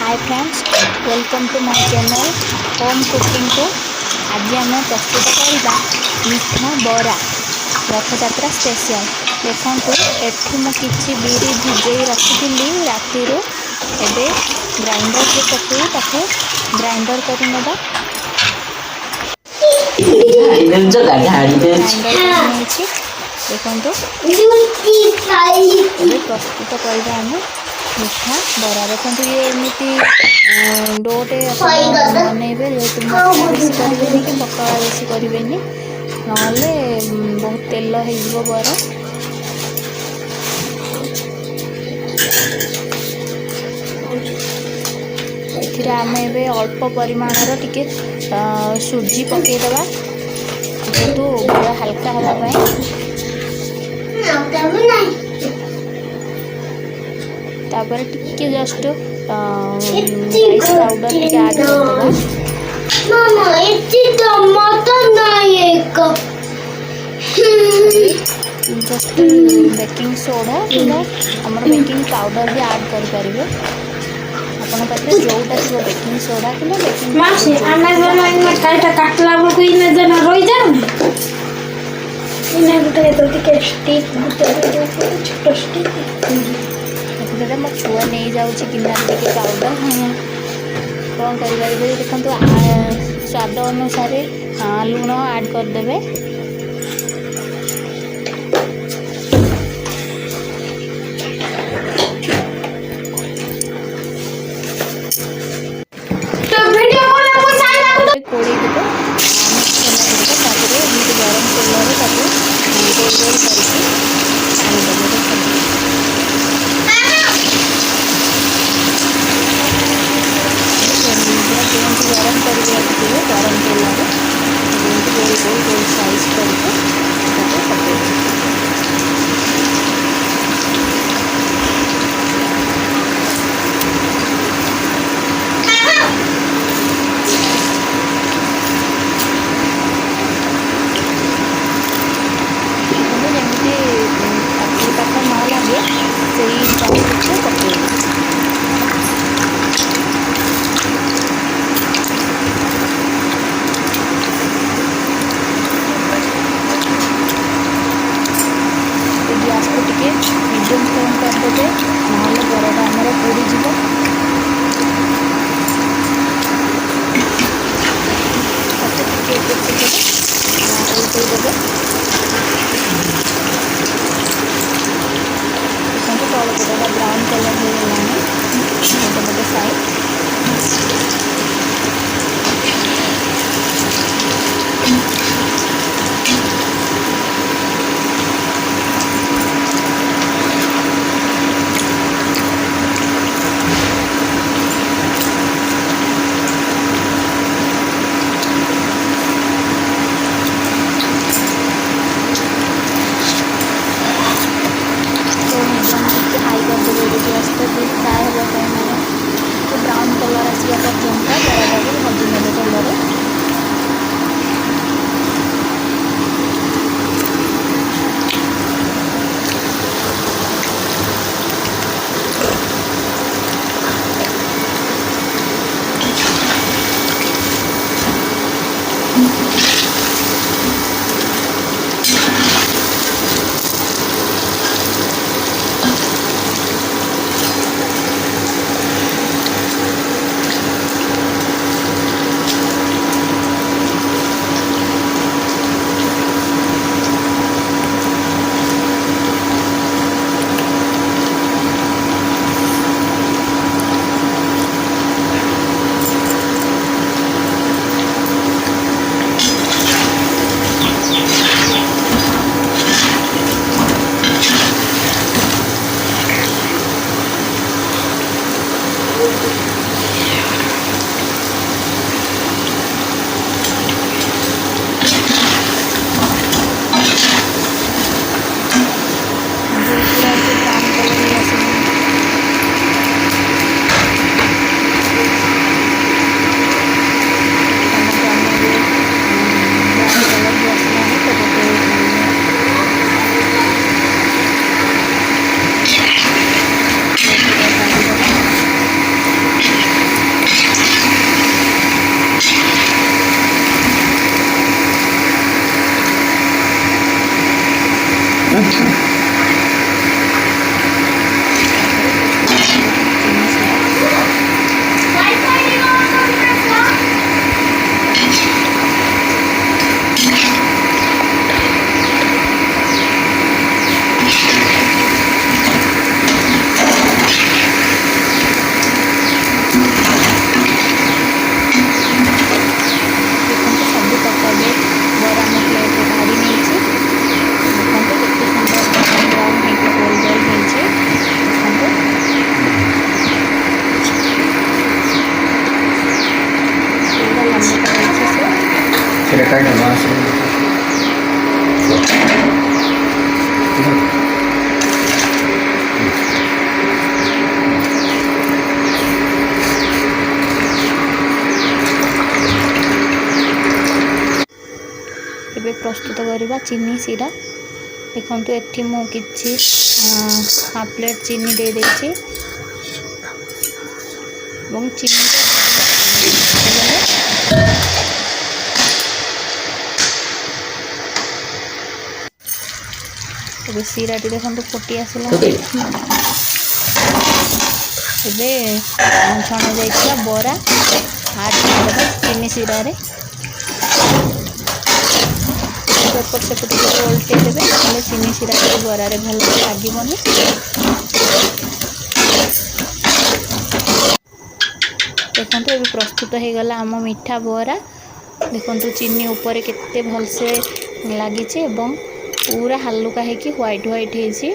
Hi friends, welcome to my channel home cooking को। आज आम प्रस्तुत करवा मीठा बरा रथयात्रा स्पेशल। देखु एठी मु किछि बिरी भिजई रखी राति एबे ग्राइंडर से पकई ताको ग्राइंडर कर नेबा। देखु प्रस्तुत करवा आम मीठा बरा। देखो ये एमती डोटे बनइबे जेहेतु मोटा बेसी करेंगे कि पतला बेसी करेंगे ना बहुत तेल हो बरा। एथिरे आम ए अल्प परिमाणर टिके सुजी पकईदबा जेहेतु बरा हल्का हाँपाई। तापर टिके जस्ट राइस पाउडर टिके ऐड करदबा। मामा इतनी टमाटर नहीं एक जस्ट बेकिंग सोडा कि हमर बेकिंग पाउडर भी ऐड कर परिबे। अपन पाखे जोटा थी बेकिंग सोडा कि बेकिंग मासी आना जना इन काटा काटला को इन जना रही जाऊ इन गुटे तो टिके स्टिक गुटे छोटो स्टिक देखते मो छुआ नहीं जाऊँगी गिना टिके पाउडर कौन कर देखो स्वाद अनुसार लुण ऐड करदे। कोड़ी देवे गरम तेल गोल गोल करके छाणीदेवे। गरम करके रखिए गरम तेल गोल गोल गोल साइज करके पकड़ पाख न लगे से को पकड़। ଏବେ ପ୍ରସ୍ତୁତ କରିବା ଚିନି ଶିରା। ଦେଖନ୍ତୁ ଏଠି ମୁଁ କିଛି ହାଫ୍ ପ୍ଲେଟ୍ ଚିନି ଦେଇଦେଇଛି ଏବଂ ଚିନି ଏବେ ଶିରାଟି ଦେଖନ୍ତୁ ଫୁଟି ଆସିଲା। ଏବେ ଛଣା ଯାଇଥିବା ବରା ଆଡ୍ କରିଦେବା ଚିନି ଶିରାରେ। ଏପଟ ସେପଟ ଟିକେ ଓଲଟେଇ ଦେବେ, ନହେଲେ ଚିନି ଶିରାଟି ବରାରେ ଭଲରେ ଲାଗିବନି। ଦେଖନ୍ତୁ ଏବେ ପ୍ରସ୍ତୁତ ହେଇଗଲା ଆମ ମିଠା ବରା। ଦେଖନ୍ତୁ ଚିନି ଉପରେ କେତେ ଭଲସେ ଲାଗିଛି ଏବଂ ପୁରା ହାଲୁକା ହେଇକି ହ୍ୱାଇଟ୍ ହ୍ୱାଇଟ୍ ହେଇଛି।